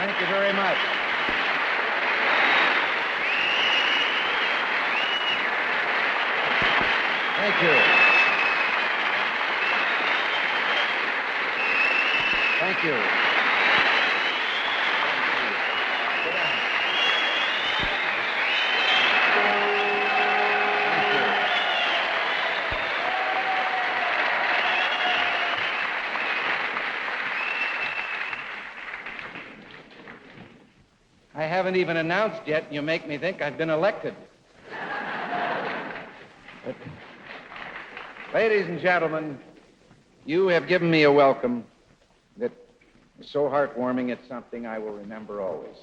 Thank you very much. Thank you. Thank you. Sit down. Thank you. I haven't even announced yet, and you make me think I've been elected. But, ladies and gentlemen, you have given me a welcome that is so heartwarming, it's something I will remember always.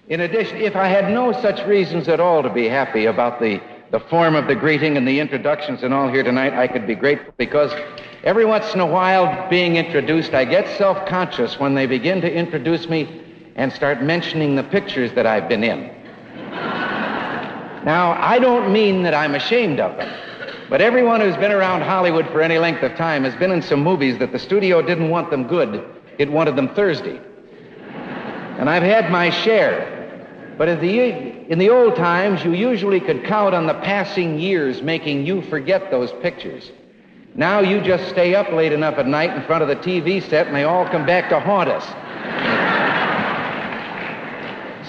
In addition, if I had no such reasons at all to be happy about the form of the greeting and the introductions and all here tonight, I could be grateful because every once in a while, being introduced, I get self-conscious when they begin to introduce me and start mentioning the pictures that I've been in. Now, I don't mean that I'm ashamed of them, but everyone who's been around Hollywood for any length of time has been in some movies that the studio didn't want them good, it wanted them Thursday. And I've had my share. But in the old times, you usually could count on the passing years making you forget those pictures. Now you just stay up late enough at night in front of the TV set and they all come back to haunt us.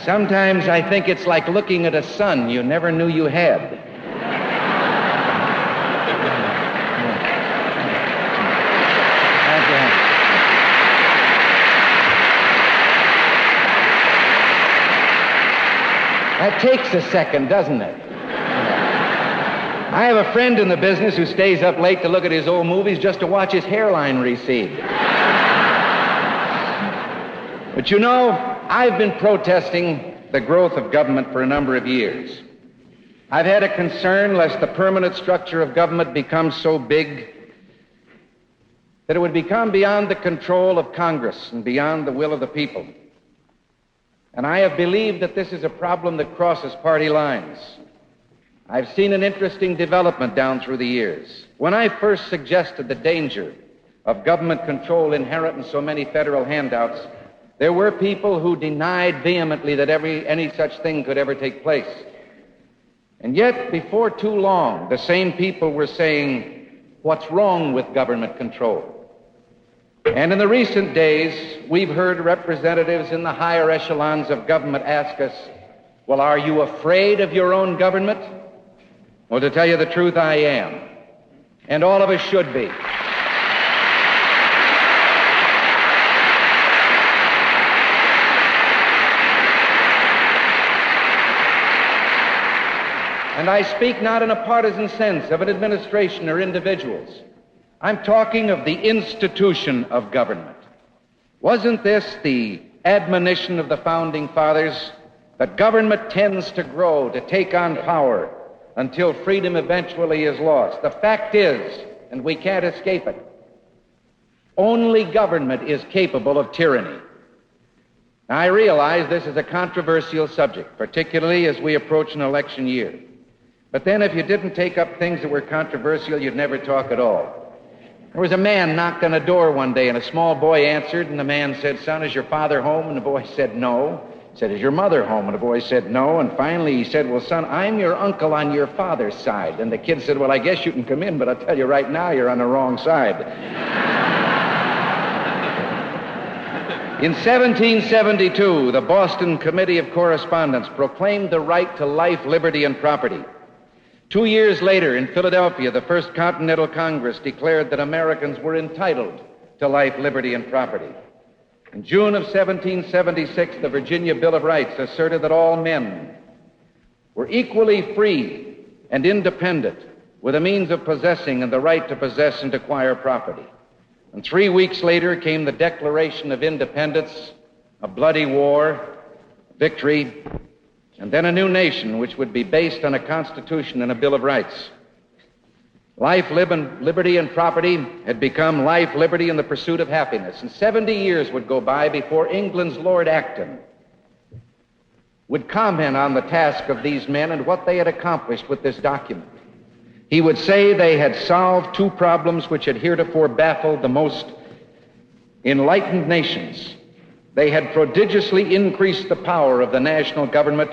Sometimes I think it's like looking at a son you never knew you had. That takes a second, doesn't it? I have a friend in the business who stays up late to look at his old movies just to watch his hairline recede. But you know, I've been protesting the growth of government for a number of years. I've had a concern lest the permanent structure of government becomes so big that it would become beyond the control of Congress and beyond the will of the people. And I have believed that this is a problem that crosses party lines. I've seen an interesting development down through the years. When I first suggested the danger of government control inherent in so many federal handouts, there were people who denied vehemently that any such thing could ever take place. And yet, before too long, the same people were saying, what's wrong with government control? And in the recent days, we've heard representatives in the higher echelons of government ask us, well, are you afraid of your own government? Well, to tell you the truth, I am. And all of us should be. And I speak not in a partisan sense of an administration or individuals. I'm talking of the institution of government. Wasn't this the admonition of the Founding Fathers that government tends to grow, to take on power until freedom eventually is lost? The fact is, and we can't escape it, only government is capable of tyranny. Now, I realize this is a controversial subject, particularly as we approach an election year. But then if you didn't take up things that were controversial, you'd never talk at all. There was a man knocked on a door one day, and a small boy answered, and the man said, son, is your father home? And the boy said, no. He said, is your mother home? And the boy said, no. And finally he said, well, son, I'm your uncle on your father's side. And the kid said, well, I guess you can come in, but I'll tell you right now, you're on the wrong side. In 1772, the Boston Committee of Correspondence proclaimed the right to life, liberty, and property. 2 years later, in Philadelphia, the First Continental Congress declared that Americans were entitled to life, liberty, and property. In June of 1776, the Virginia Bill of Rights asserted that all men were equally free and independent with the means of possessing and the right to possess and acquire property. And 3 weeks later came the Declaration of Independence, a bloody war, victory, and then a new nation which would be based on a Constitution and a Bill of Rights. Life, liberty, and property had become life, liberty, and the pursuit of happiness. And 70 years would go by before England's Lord Acton would comment on the task of these men and what they had accomplished with this document. He would say they had solved two problems which had heretofore baffled the most enlightened nations. They had prodigiously increased the power of the national government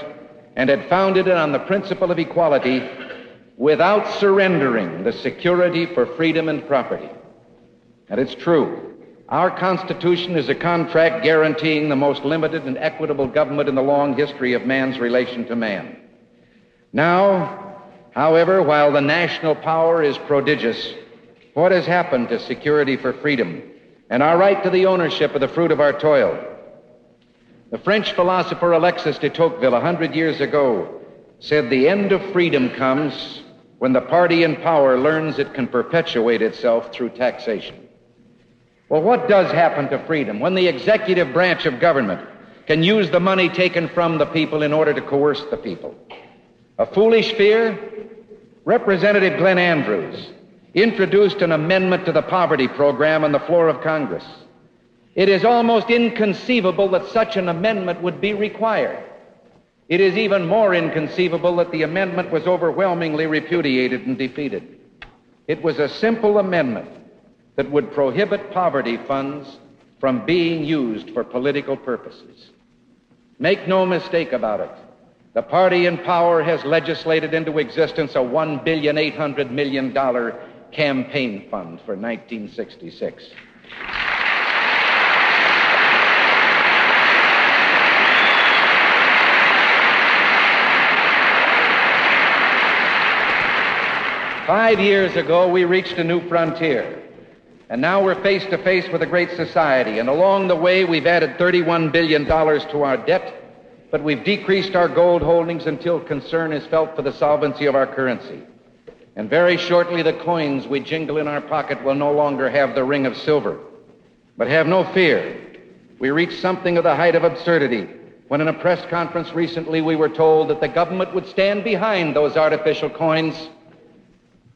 and had founded it on the principle of equality without surrendering the security for freedom and property. And it's true. Our Constitution is a contract guaranteeing the most limited and equitable government in the long history of man's relation to man. Now, however, while the national power is prodigious, what has happened to security for freedom and our right to the ownership of the fruit of our toil? The French philosopher Alexis de Tocqueville 100 years ago said the end of freedom comes when the party in power learns it can perpetuate itself through taxation. Well, what does happen to freedom when the executive branch of government can use the money taken from the people in order to coerce the people? A foolish fear? Representative Glenn Andrews introduced an amendment to the poverty program on the floor of Congress. It is almost inconceivable that such an amendment would be required. It is even more inconceivable that the amendment was overwhelmingly repudiated and defeated. It was a simple amendment that would prohibit poverty funds from being used for political purposes. Make no mistake about it. The party in power has legislated into existence a $1.8 billion campaign fund for 1966. Five years ago, we reached a new frontier. And now we're face to face with a great society. And along the way, we've added $31 billion to our debt, but we've decreased our gold holdings until concern is felt for the solvency of our currency. And very shortly, the coins we jingle in our pocket will no longer have the ring of silver. But have no fear. We reached something of the height of absurdity when in a press conference recently we were told that the government would stand behind those artificial coins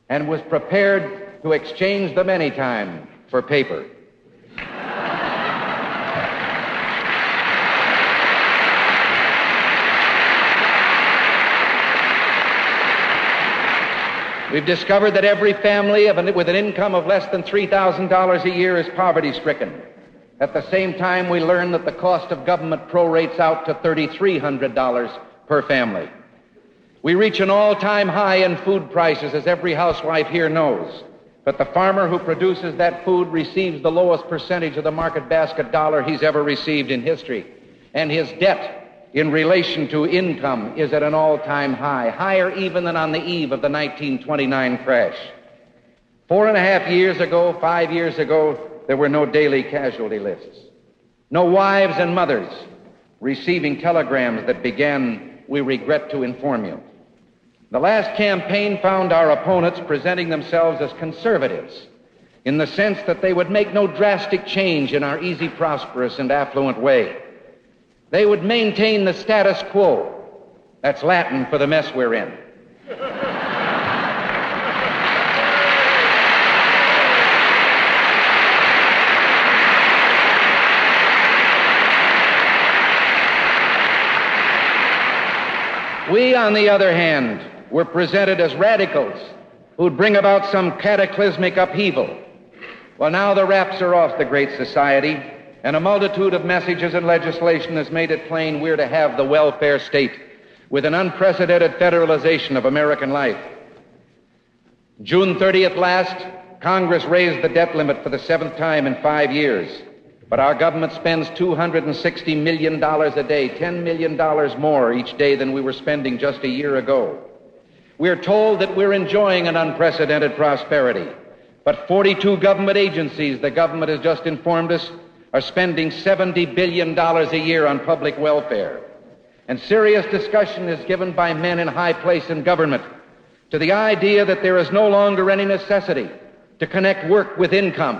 and was prepared to exchange them anytime for paper. We've discovered that every family with an income of less than $3,000 a year is poverty-stricken. At the same time, we learn that the cost of government prorates out to $3,300 per family. We reach an all-time high in food prices, as every housewife here knows. But the farmer who produces that food receives the lowest percentage of the market basket dollar he's ever received in history. And his debt in relation to income is at an all-time high, higher even than on the eve of the 1929 crash. 4.5 years ago, 5 years ago, there were no daily casualty lists. No wives and mothers receiving telegrams that began, "We regret to inform you." The last campaign found our opponents presenting themselves as conservatives in the sense that they would make no drastic change in our easy, prosperous, and affluent way. They would maintain the status quo. That's Latin for the mess we're in. We, on the other hand, were presented as radicals who'd bring about some cataclysmic upheaval. Well, now the wraps are off the great society, and a multitude of messages and legislation has made it plain we're to have the welfare state with an unprecedented federalization of American life. June 30th last, Congress raised the debt limit for the 7th time in 5 years. But our government spends $260 million a day, $10 million more each day than we were spending just a year ago. We're told that we're enjoying an unprecedented prosperity. But 42 government agencies, the government has just informed us, are spending $70 billion a year on public welfare. And serious discussion is given by men in high place in government to the idea that there is no longer any necessity to connect work with income,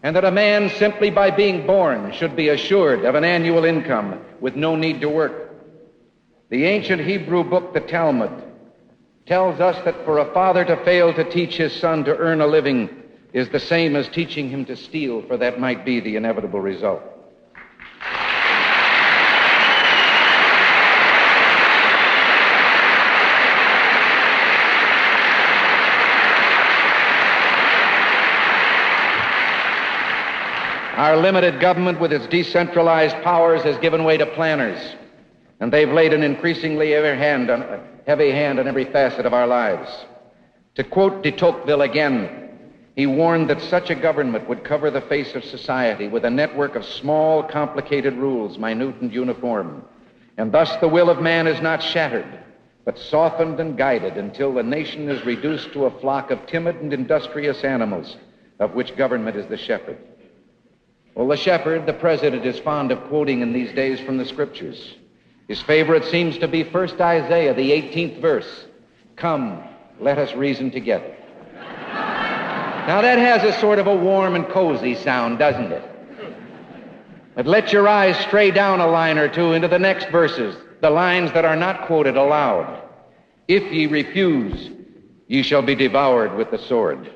and that a man simply by being born should be assured of an annual income with no need to work. The ancient Hebrew book, the Talmud, tells us that for a father to fail to teach his son to earn a living is the same as teaching him to steal, for that might be the inevitable result. Our limited government with its decentralized powers has given way to planners, and they've laid an increasingly heavy hand on every facet of our lives. To quote de Tocqueville again, he warned that such a government would cover the face of society with a network of small, complicated rules, minute and uniform, and thus the will of man is not shattered, but softened and guided until the nation is reduced to a flock of timid and industrious animals, of which government is the shepherd. Well, the shepherd, the president, is fond of quoting in these days from the scriptures. His favorite seems to be 1 Isaiah, the 18th verse. Come, let us reason together. Now that has a sort of a warm and cozy sound, doesn't it? But let your eyes stray down a line or two into the next verses, the lines that are not quoted aloud. If ye refuse, ye shall be devoured with the sword.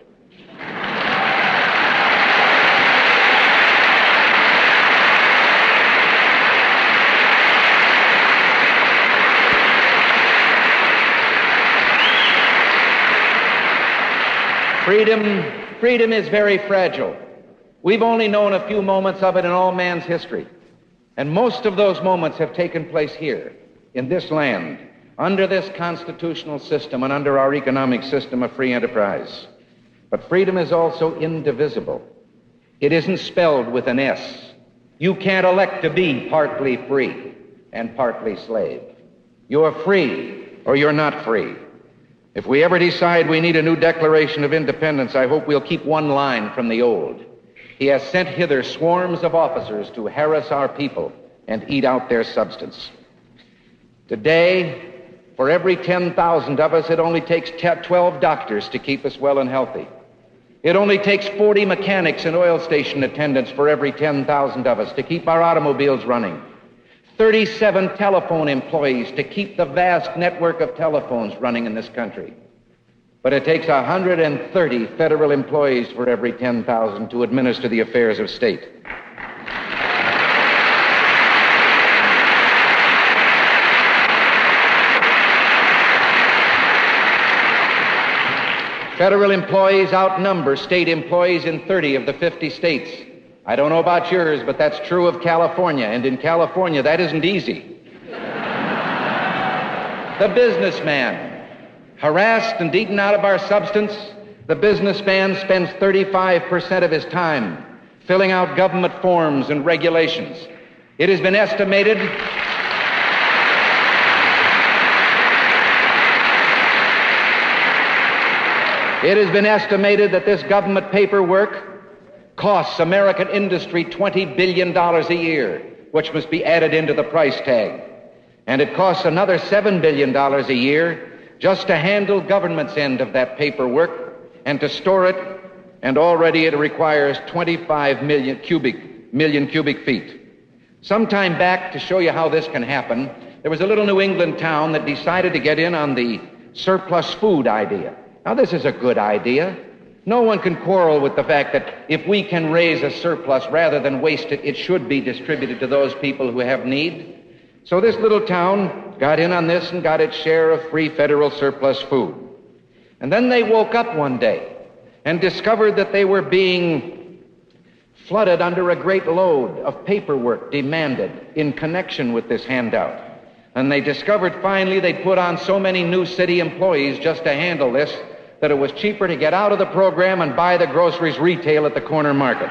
Freedom is very fragile. We've only known a few moments of it in all man's history. And most of those moments have taken place here, in this land, under this constitutional system and under our economic system of free enterprise. But freedom is also indivisible. It isn't spelled with an S. You can't elect to be partly free and partly slave. You're free or you're not free. If we ever decide we need a new Declaration of Independence, I hope we'll keep one line from the old. He has sent hither swarms of officers to harass our people and eat out their substance. Today, for every 10,000 of us, it only takes 12 doctors to keep us well and healthy. It only takes 40 mechanics and oil station attendants for every 10,000 of us to keep our automobiles running. 37 telephone employees to keep the vast network of telephones running in this country. But it takes 130 federal employees for every 10,000 to administer the affairs of state. Federal employees outnumber state employees in 30 of the 50 states. I don't know about yours, but that's true of California, and in California, that isn't easy. The businessman, harassed and eaten out of our substance, the businessman spends 35% of his time filling out government forms and regulations. It has been estimated that this government paperwork costs American industry $20 billion a year, which must be added into the price tag. And it costs another $7 billion a year just to handle government's end of that paperwork and to store it, and already it requires 25 million cubic feet. Some time back, to show you how this can happen, there was a little New England town that decided to get in on the surplus food idea. Now, this is a good idea. No one can quarrel with the fact that if we can raise a surplus rather than waste it, it should be distributed to those people who have need. So this little town got in on this and got its share of free federal surplus food. And then they woke up one day and discovered that they were being flooded under a great load of paperwork demanded in connection with this handout. And they discovered finally they'd put on so many new city employees just to handle this that it was cheaper to get out of the program and buy the groceries retail at the corner market.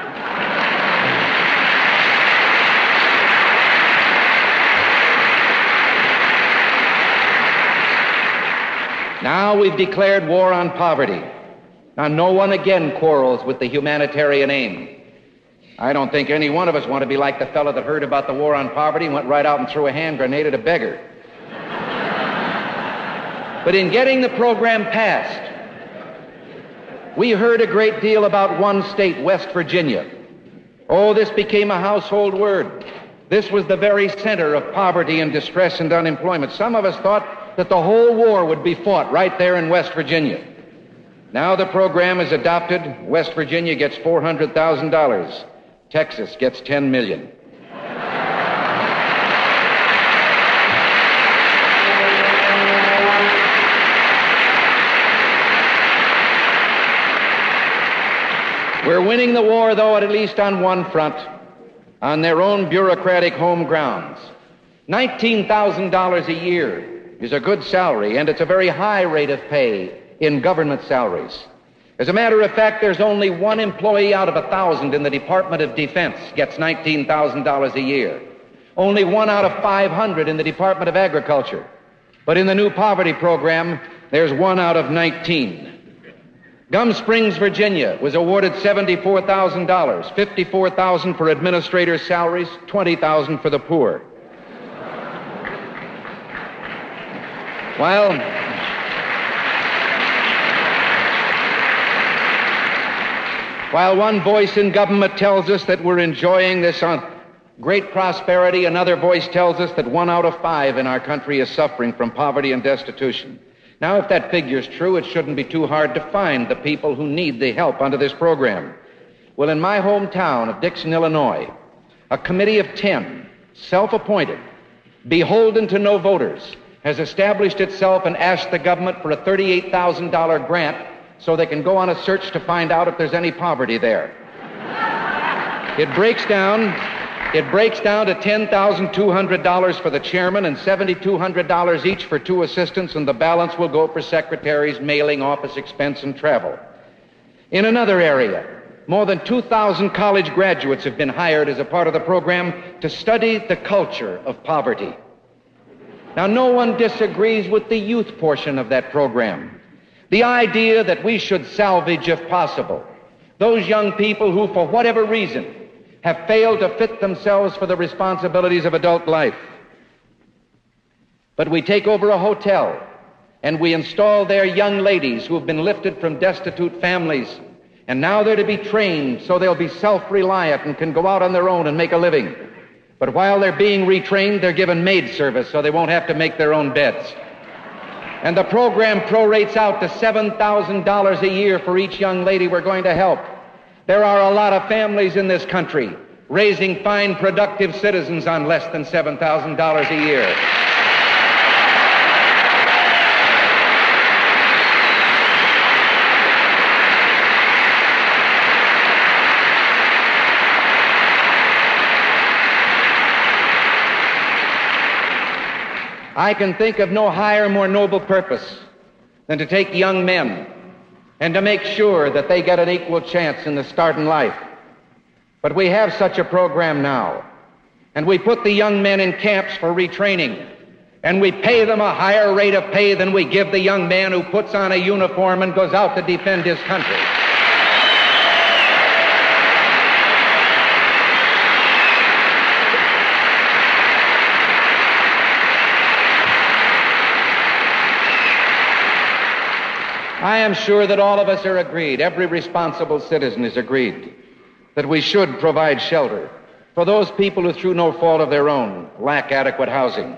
Now we've declared war on poverty. Now no one again quarrels with the humanitarian aim. I don't think any one of us want to be like the fellow that heard about the war on poverty and went right out and threw a hand grenade at a beggar. But in getting the program passed, we heard a great deal about one state, West Virginia. Oh, this became a household word. This was the very center of poverty and distress and unemployment. Some of us thought that the whole war would be fought right there in West Virginia. Now the program is adopted. West Virginia gets $400,000. Texas gets $10 million. We're winning the war, though, at least on one front, on their own bureaucratic home grounds. $19,000 a year is a good salary, and it's a very high rate of pay in government salaries. As a matter of fact, there's only one employee out of 1,000 in the Department of Defense gets $19,000 a year. Only 1 out of 500 in the Department of Agriculture. But in the new poverty program, there's 1 out of 19. Gum Springs, Virginia was awarded $74,000, $54,000 for administrators' salaries, $20,000 for the poor. While one voice in government tells us that we're enjoying this great prosperity, another voice tells us that 1 out of 5 in our country is suffering from poverty and destitution. Now, if that figure's true, it shouldn't be too hard to find the people who need the help under this program. Well, in my hometown of Dixon, Illinois, a committee of 10, self-appointed, beholden to no voters, has established itself and asked the government for a $38,000 grant so they can go on a search to find out if there's any poverty there. It breaks down to $10,200 for the chairman and $7,200 each for 2 assistants, and the balance will go for secretaries, mailing, office expense, and travel. In another area, more than 2,000 college graduates have been hired as a part of the program to study the culture of poverty. Now, no one disagrees with the youth portion of that program. The idea that we should salvage, if possible, those young people who, for whatever reason, have failed to fit themselves for the responsibilities of adult life. But we take over a hotel and we install there young ladies who have been lifted from destitute families, and now they're to be trained so they'll be self-reliant and can go out on their own and make a living. But while they're being retrained, they're given maid service so they won't have to make their own beds. And the program prorates out to $7,000 a year for each young lady we're going to help. There are a lot of families in this country raising fine, productive citizens on less than $7,000 a year. I can think of no higher, more noble purpose than to take young men and to make sure that they get an equal chance in the start in life. But we have such a program now, and we put the young men in camps for retraining, and we pay them a higher rate of pay than we give the young man who puts on a uniform and goes out to defend his country. I am sure that all of us are agreed, every responsible citizen is agreed, that we should provide shelter for those people who, through no fault of their own, lack adequate housing.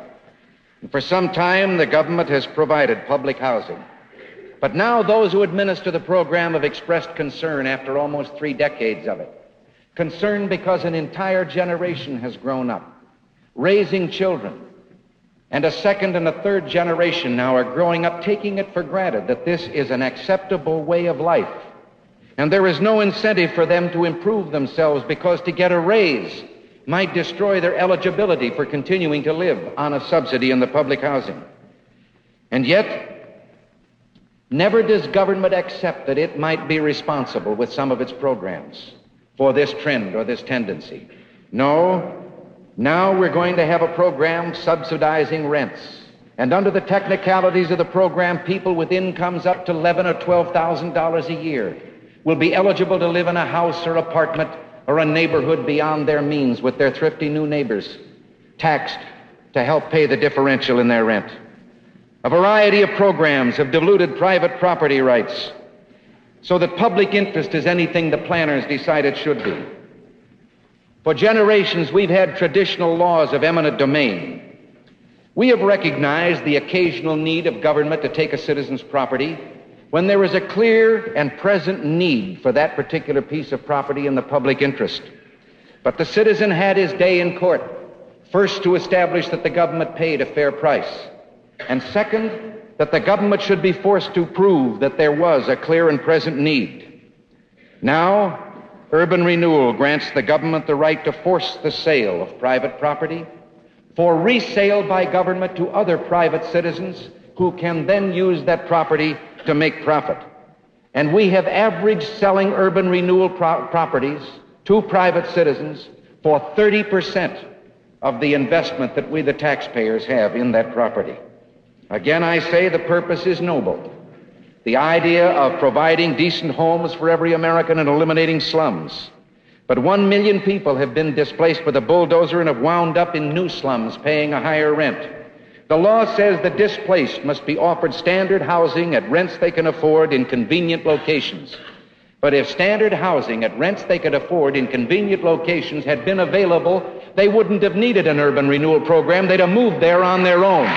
And for some time, the government has provided public housing. But now those who administer the program have expressed concern after almost 3 decades of it. Concern because an entire generation has grown up, raising children. And a second and a third generation now are growing up taking it for granted that this is an acceptable way of life. And there is no incentive for them to improve themselves because to get a raise might destroy their eligibility for continuing to live on a subsidy in the public housing. And yet, never does government accept that it might be responsible with some of its programs for this trend or this tendency. No. Now we're going to have a program subsidizing rents. And under the technicalities of the program, people with incomes up to $11,000 or $12,000 a year will be eligible to live in a house or apartment or a neighborhood beyond their means with their thrifty new neighbors, taxed to help pay the differential in their rent. A variety of programs have diluted private property rights so that public interest is anything the planners decide it should be. For generations, we've had traditional laws of eminent domain. We have recognized the occasional need of government to take a citizen's property when there is a clear and present need for that particular piece of property in the public interest. But the citizen had his day in court, first to establish that the government paid a fair price, and second, that the government should be forced to prove that there was a clear and present need. Now, Urban renewal grants the government the right to force the sale of private property for resale by government to other private citizens who can then use that property to make profit. And we have averaged selling urban renewal properties to private citizens for 30% of the investment that we, the taxpayers, have in that property. Again, I say the purpose is noble. The idea of providing decent homes for every American and eliminating slums. But 1 million people have been displaced with a bulldozer and have wound up in new slums paying a higher rent. The law says the displaced must be offered standard housing at rents they can afford in convenient locations. But if standard housing at rents they could afford in convenient locations had been available, they wouldn't have needed an urban renewal program. They'd have moved there on their own.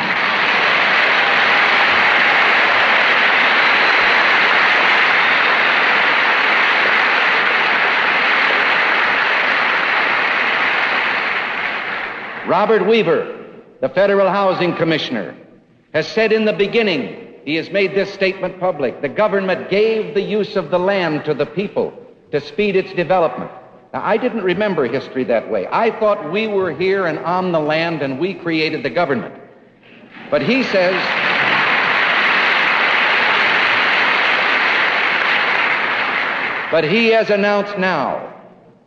Robert Weaver, the Federal Housing Commissioner, has said in the beginning, he has made this statement public, the government gave the use of the land to the people to speed its development. Now, I didn't remember history that way. I thought we were here and on the land and we created the government. But he says, but he has announced now,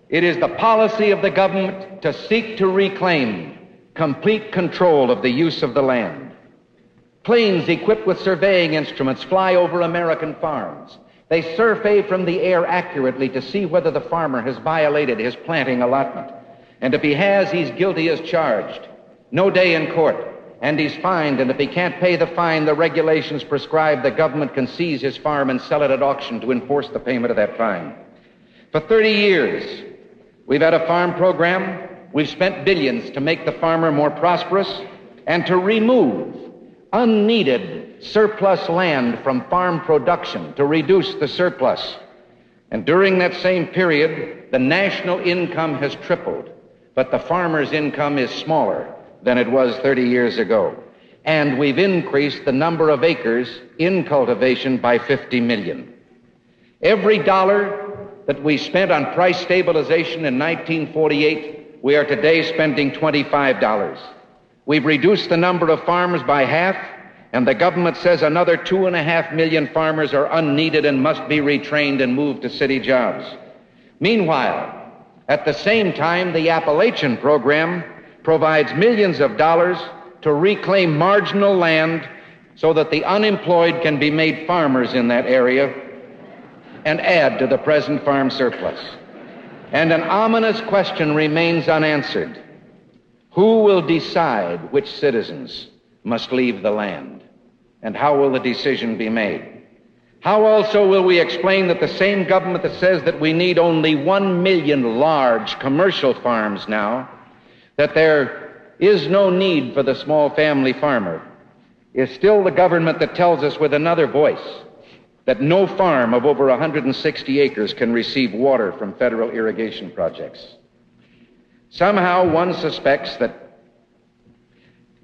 it is the policy of the government to seek to reclaim complete control of the use of the land. Planes equipped with surveying instruments fly over American farms. They survey from the air accurately to see whether the farmer has violated his planting allotment. And if he has, he's guilty as charged. No day in court. And he's fined, and if he can't pay the fine, the regulations prescribe the government can seize his farm and sell it at auction to enforce the payment of that fine. For 30 years, we've had a farm program. We've spent billions to make the farmer more prosperous and to remove unneeded surplus land from farm production, to reduce the surplus. And during that same period, the national income has tripled, but the farmer's income is smaller than it was 30 years ago. And we've increased the number of acres in cultivation by 50 million. Every dollar that we spent on price stabilization in 1948, we are today spending $25. We've reduced the number of farmers by half, and the government says another 2.5 million farmers are unneeded and must be retrained and moved to city jobs. Meanwhile, at the same time, the Appalachian program provides millions of dollars to reclaim marginal land so that the unemployed can be made farmers in that area and add to the present farm surplus. And an ominous question remains unanswered. Who will decide which citizens must leave the land? And how will the decision be made? How also will we explain that the same government that says that we need only 1 million large commercial farms now, that there is no need for the small family farmer, is still the government that tells us with another voice that no farm of over 160 acres can receive water from federal irrigation projects? Somehow one suspects that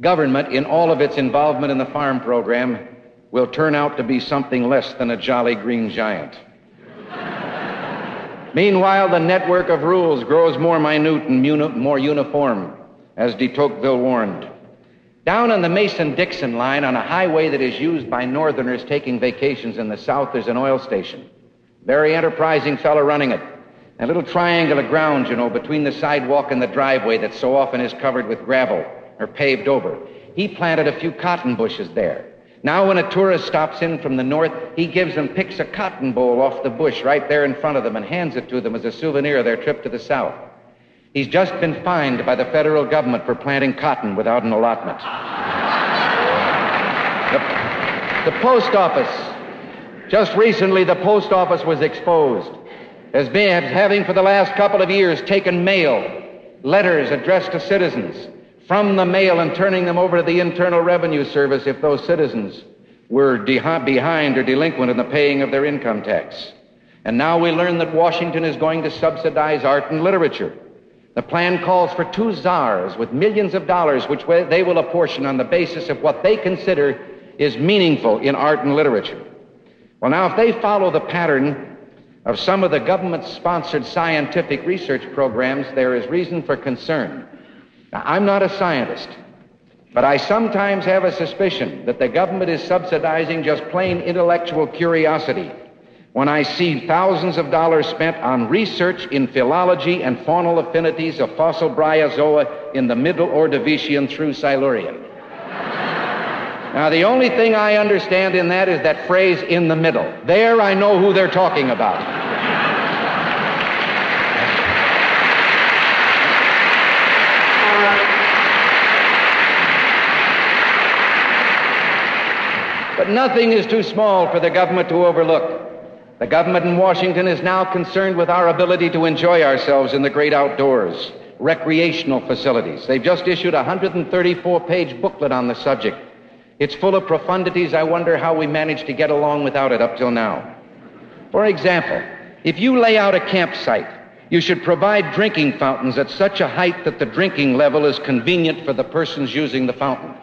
government, in all of its involvement in the farm program, will turn out to be something less than a jolly green giant. Meanwhile, the network of rules grows more minute and more uniform, as de Tocqueville warned. Down on the Mason-Dixon line, on a highway that is used by Northerners taking vacations in the South, there's an oil station. Very enterprising fellow running it. A little triangle of ground, between the sidewalk and the driveway that so often is covered with gravel or paved over. He planted a few cotton bushes there. Now when a tourist stops in from the north, he picks a cotton boll off the bush right there in front of them and hands it to them as a souvenir of their trip to the South. He's just been fined by the federal government for planting cotton without an allotment. The post office, just recently the post office was exposed as having for the last couple of years taken mail, letters addressed to citizens, from the mail and turning them over to the Internal Revenue Service if those citizens were behind or delinquent in the paying of their income tax. And now we learn that Washington is going to subsidize art and literature. The plan calls for 2 czars with millions of dollars, which they will apportion on the basis of what they consider is meaningful in art and literature. Well, now, if they follow the pattern of some of the government-sponsored scientific research programs, there is reason for concern. Now, I'm not a scientist, but I sometimes have a suspicion that the government is subsidizing just plain intellectual curiosity when I see thousands of dollars spent on research in philology and faunal affinities of fossil bryozoa in the Middle Ordovician through Silurian. Now, the only thing I understand in that is that phrase, in the middle. There I know who they're talking about. But nothing is too small for the government to overlook. The government in Washington is now concerned with our ability to enjoy ourselves in the great outdoors, recreational facilities. They've just issued a 134-page booklet on the subject. It's full of profundities. I wonder how we managed to get along without it up till now. For example, if you lay out a campsite, you should provide drinking fountains at such a height that the drinking level is convenient for the persons using the fountain.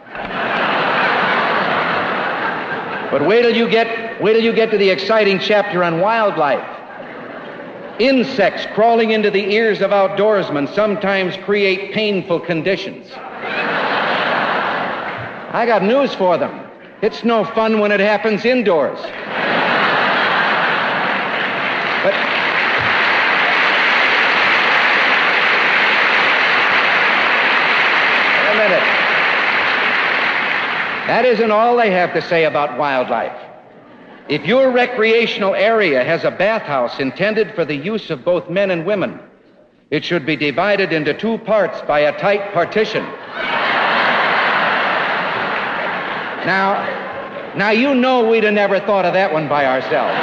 But wait till you get to the exciting chapter on wildlife. Insects crawling into the ears of outdoorsmen sometimes create painful conditions. I got news for them. It's no fun when it happens indoors. But wait a minute. That isn't all they have to say about wildlife. If your recreational area has a bathhouse intended for the use of both men and women, it should be divided into two parts by a tight partition. Now you know we'd have never thought of that one by ourselves.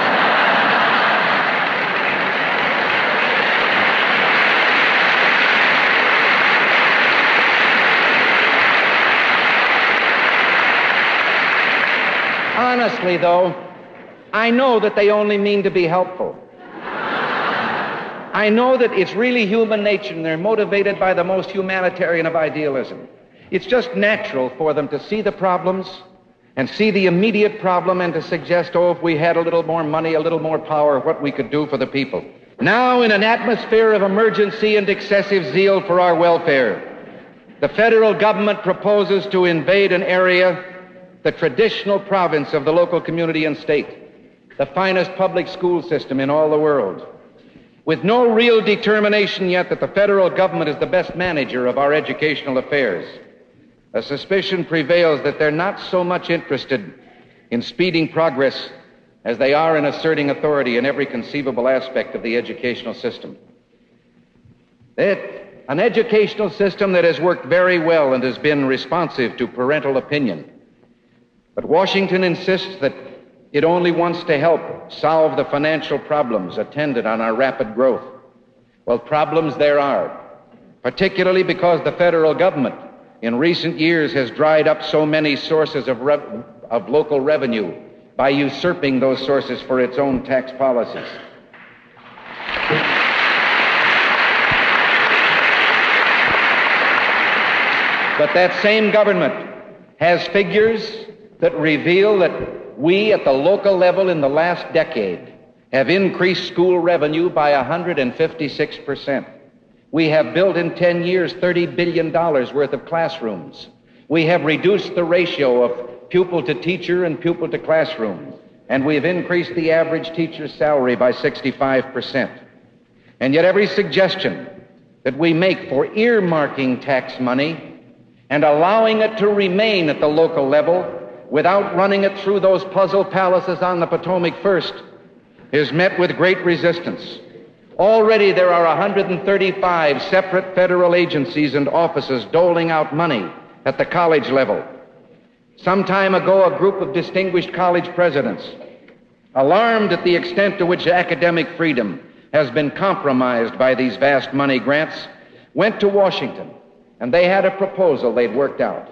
Honestly, though, I know that they only mean to be helpful. I know that it's really human nature and they're motivated by the most humanitarian of idealism. It's just natural for them to see the problems and see the immediate problem and to suggest, oh, if we had a little more money, a little more power, what we could do for the people. Now, in an atmosphere of emergency and excessive zeal for our welfare, the federal government proposes to invade an area, the traditional province of the local community and state, the finest public school system in all the world, with no real determination yet that the federal government is the best manager of our educational affairs. A suspicion prevails that they're not so much interested in speeding progress as they are in asserting authority in every conceivable aspect of the educational system. An educational system that has worked very well and has been responsive to parental opinion. But Washington insists that it only wants to help solve the financial problems attendant on our rapid growth. Well, problems there are, particularly because the federal government in recent years has dried up so many sources of local revenue by usurping those sources for its own tax policies. But that same government has figures that reveal that we at the local level in the last decade have increased school revenue by 156%. We have built in 10 years $30 billion worth of classrooms. We have reduced the ratio of pupil to teacher and pupil to classroom. And we have increased the average teacher's salary by 65%. And yet every suggestion that we make for earmarking tax money and allowing it to remain at the local level without running it through those puzzle palaces on the Potomac first is met with great resistance. Already there are 135 separate federal agencies and offices doling out money at the college level. Some time ago, a group of distinguished college presidents, alarmed at the extent to which academic freedom has been compromised by these vast money grants, went to Washington, and they had a proposal they'd worked out.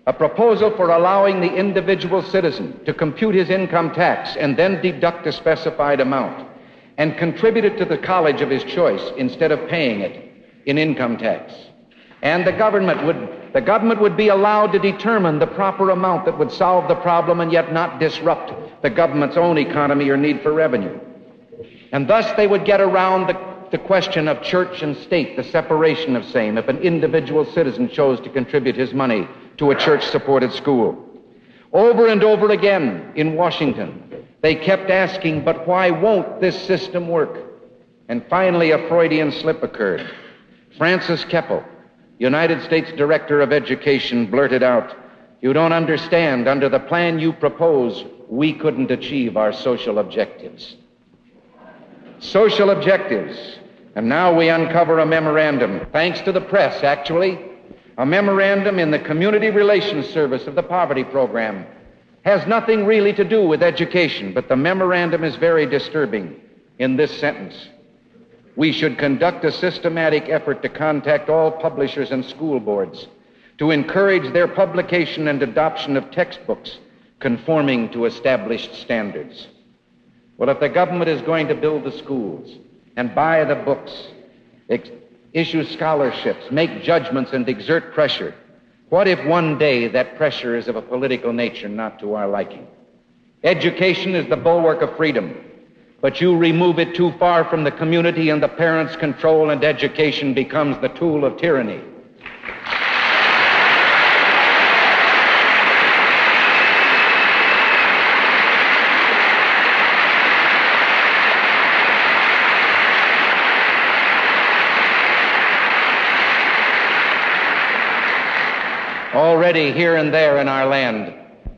A proposal for allowing the individual citizen to compute his income tax and then deduct a specified amount and contribute it to the college of his choice instead of paying it in income tax. And the government would be allowed to determine the proper amount that would solve the problem and yet not disrupt the government's own economy or need for revenue. And thus they would get around the question of church and state, the separation of same, if an individual citizen chose to contribute his money to a church-supported school. Over and over again in Washington, they kept asking, but why won't this system work? And finally, a Freudian slip occurred. Francis Keppel, United States Director of Education, blurted out, "You don't understand. Under the plan you propose, we couldn't achieve our social objectives." Social objectives. And now we uncover a memorandum, thanks to the press, actually, a memorandum in the Community Relations Service of the Poverty Program. Has nothing really to do with education, but the memorandum is very disturbing in this sentence. We should conduct a systematic effort to contact all publishers and school boards to encourage their publication and adoption of textbooks conforming to established standards. Well, if the government is going to build the schools and buy the books, issue scholarships, make judgments, and exert pressure, what if one day that pressure is of a political nature not to our liking? Education is the bulwark of freedom, but you remove it too far from the community and the parents' control, and education becomes the tool of tyranny. Already here and there in our land,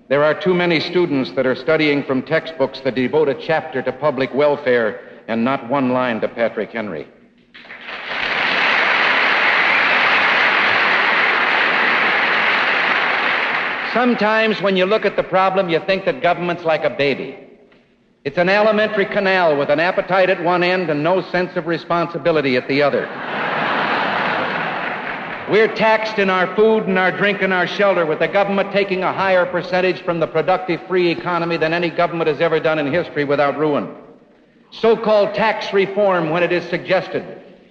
there are too many students that are studying from textbooks that devote a chapter to public welfare and not one line to Patrick Henry. Sometimes when you look at the problem, you think that government's like a baby. It's an alimentary canal with an appetite at one end and no sense of responsibility at the other. We're taxed in our food and our drink and our shelter, with the government taking a higher percentage from the productive free economy than any government has ever done in history without ruin. So-called tax reform, when it is suggested,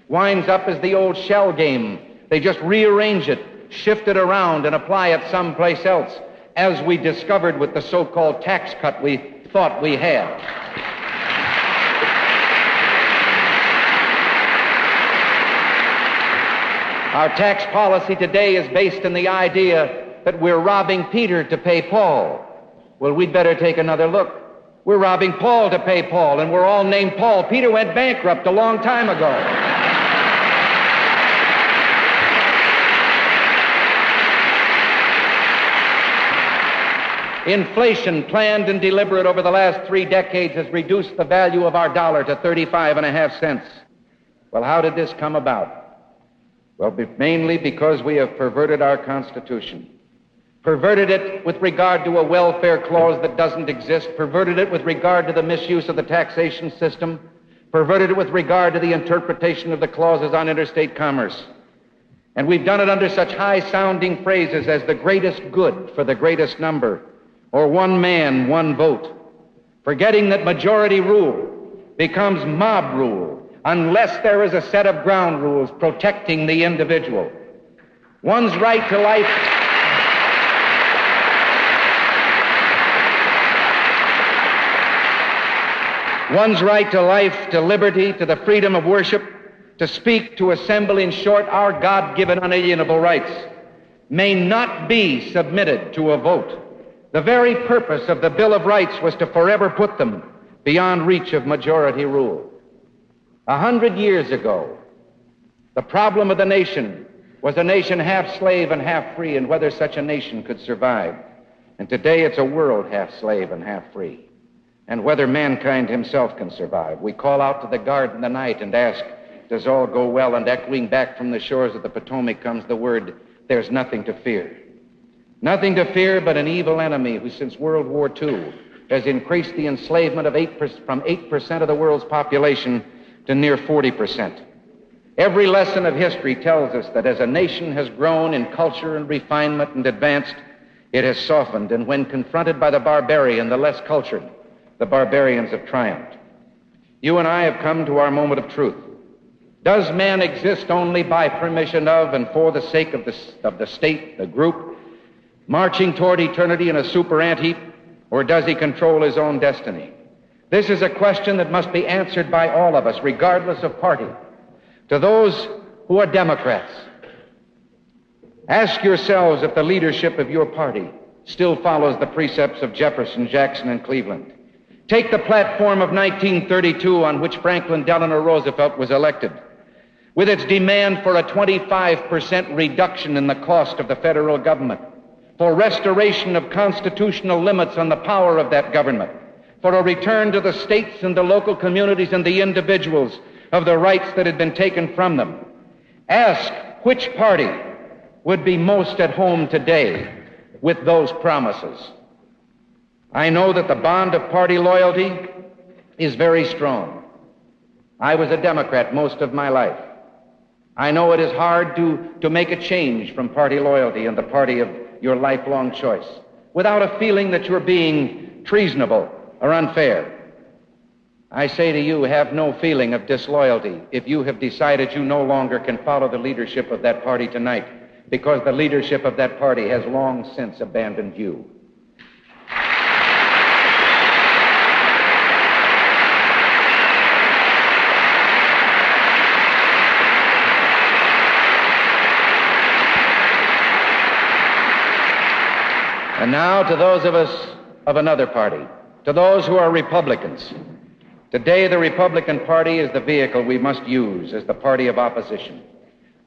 winds up as the old shell game. They just rearrange it, shift it around, and apply it someplace else, as we discovered with the so-called tax cut we thought we had. Our tax policy today is based on the idea that we're robbing Peter to pay Paul. Well, we'd better take another look. We're robbing Paul to pay Paul, and we're all named Paul. Peter went bankrupt a long time ago. Inflation, planned and deliberate over the last 3 decades, has reduced the value of our dollar to 35.5 cents. Well, how did this come about? Well, mainly because we have perverted our Constitution. Perverted it with regard to a welfare clause that doesn't exist. Perverted it with regard to the misuse of the taxation system. Perverted it with regard to the interpretation of the clauses on interstate commerce. And we've done it under such high-sounding phrases as the greatest good for the greatest number, or one man, one vote, forgetting that majority rule becomes mob rule unless there is a set of ground rules protecting the individual. One's right to life. One's right to life, to liberty, to the freedom of worship, to speak, to assemble, in short, our God-given unalienable rights, may not be submitted to a vote. The very purpose of the Bill of Rights was to forever put them beyond reach of majority rule. 100 years ago, the problem of the nation was a nation half slave and half free, and whether such a nation could survive. And today it's a world half slave and half free, and whether mankind himself can survive. We call out to the guard in the night and ask, does all go well? And echoing back from the shores of the Potomac comes the word, there's nothing to fear. Nothing to fear but an evil enemy who since World War II has increased the enslavement of from 8% of the world's population to near 40%. Every lesson of history tells us that as a nation has grown in culture and refinement and advanced, it has softened, and when confronted by the barbarian, the less cultured, the barbarians have triumphed. You and I have come to our moment of truth. Does man exist only by permission of and for the sake of the state, the group, marching toward eternity in a super ant heap, or does he control his own destiny? This is a question that must be answered by all of us, regardless of party. To those who are Democrats, ask yourselves if the leadership of your party still follows the precepts of Jefferson, Jackson, and Cleveland. Take the platform of 1932 on which Franklin Delano Roosevelt was elected, with its demand for a 25% reduction in the cost of the federal government, for restoration of constitutional limits on the power of that government, for a return to the states and the local communities and the individuals of the rights that had been taken from them. Ask which party would be most at home today with those promises. I know that the bond of party loyalty is very strong. I was a Democrat most of my life. I know it is hard to make a change from party loyalty and the party of your lifelong choice without a feeling that you're being treasonable or unfair. I say to you, have no feeling of disloyalty if you have decided you no longer can follow the leadership of that party tonight, because the leadership of that party has long since abandoned you. And now to those of us of another party, to those who are Republicans. Today, the Republican Party is the vehicle we must use as the party of opposition.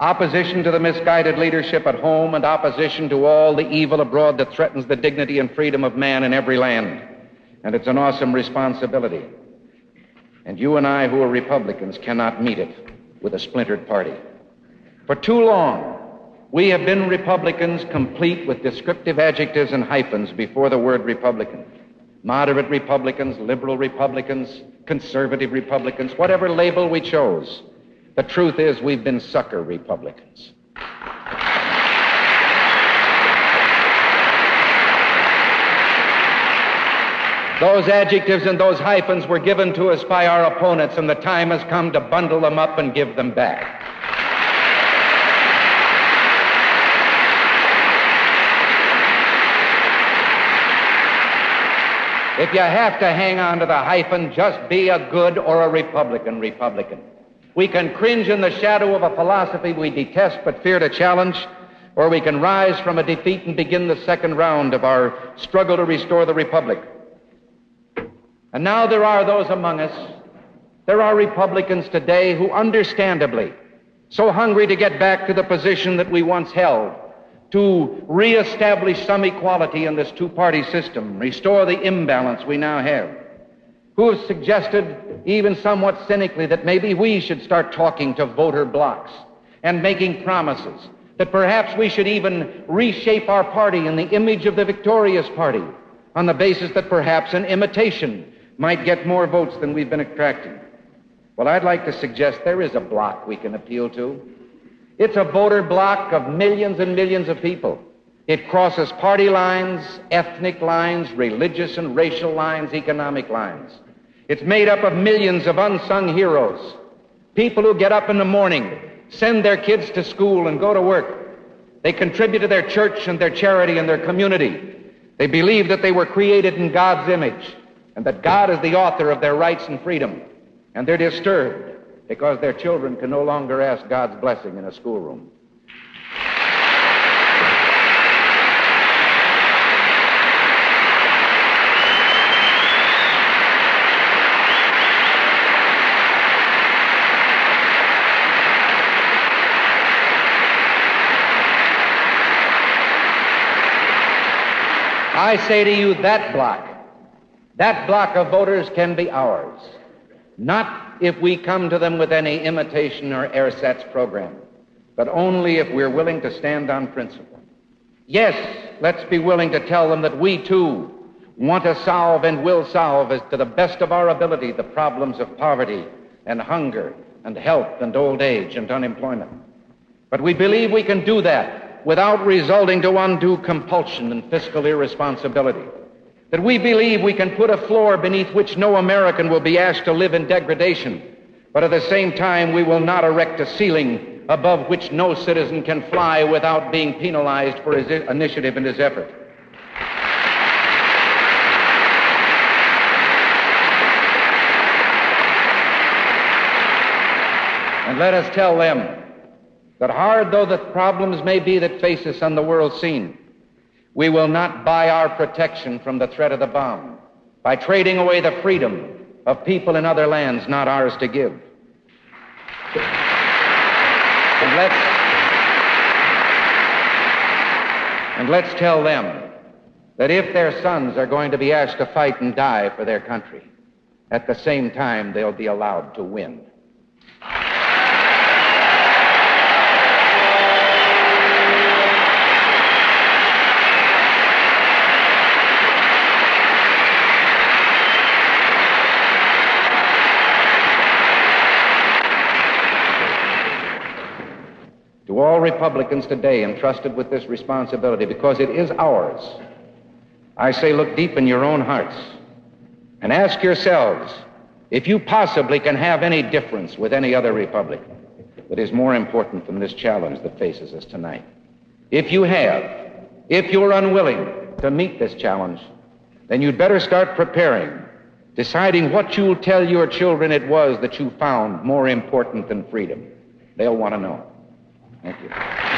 Opposition to the misguided leadership at home and opposition to all the evil abroad that threatens the dignity and freedom of man in every land. And it's an awesome responsibility. And you and I, who are Republicans, cannot meet it with a splintered party. For too long, we have been Republicans complete with descriptive adjectives and hyphens before the word Republican. Moderate Republicans, liberal Republicans, conservative Republicans, whatever label we chose. The truth is we've been sucker Republicans. Those adjectives and those hyphens were given to us by our opponents, and the time has come to bundle them up and give them back. If you have to hang on to the hyphen, just be a good or a Republican. We can cringe in the shadow of a philosophy we detest but fear to challenge, or we can rise from a defeat and begin the second round of our struggle to restore the Republic. And now there are those among us, there are Republicans today who understandably, so hungry to get back to the position that we once held, to reestablish some equality in this two-party system, restore the imbalance we now have, who have suggested, even somewhat cynically, that maybe we should start talking to voter blocs and making promises, that perhaps we should even reshape our party in the image of the victorious party on the basis that perhaps an imitation might get more votes than we've been attracting. Well, I'd like to suggest there is a bloc we can appeal to. It's a voter bloc of millions and millions of people. It crosses party lines, ethnic lines, religious and racial lines, economic lines. It's made up of millions of unsung heroes, people who get up in the morning, send their kids to school and go to work. They contribute to their church and their charity and their community. They believe that they were created in God's image and that God is the author of their rights and freedom. And they're disturbed because their children can no longer ask God's blessing in a schoolroom. I say to you, that block of voters can be ours. Not if we come to them with any imitation or ersatz program, but only if we're willing to stand on principle. Yes, let's be willing to tell them that we too want to solve and will solve, as to the best of our ability, the problems of poverty and hunger and health and old age and unemployment. But we believe we can do that without resorting to undue compulsion and fiscal irresponsibility. That we believe we can put a floor beneath which no American will be asked to live in degradation, but at the same time we will not erect a ceiling above which no citizen can fly without being penalized for his initiative and his effort. And let us tell them that hard though the problems may be that face us on the world scene, we will not buy our protection from the threat of the bomb by trading away the freedom of people in other lands not ours to give. And let's tell them that if their sons are going to be asked to fight and die for their country, at the same time they'll be allowed to win. To all Republicans today entrusted with this responsibility, because it is ours, I say look deep in your own hearts and ask yourselves if you possibly can have any difference with any other republic that is more important than this challenge that faces us tonight. If you have, if you're unwilling to meet this challenge, then you'd better start preparing, deciding what you'll tell your children it was that you found more important than freedom. They'll want to know. Thank you.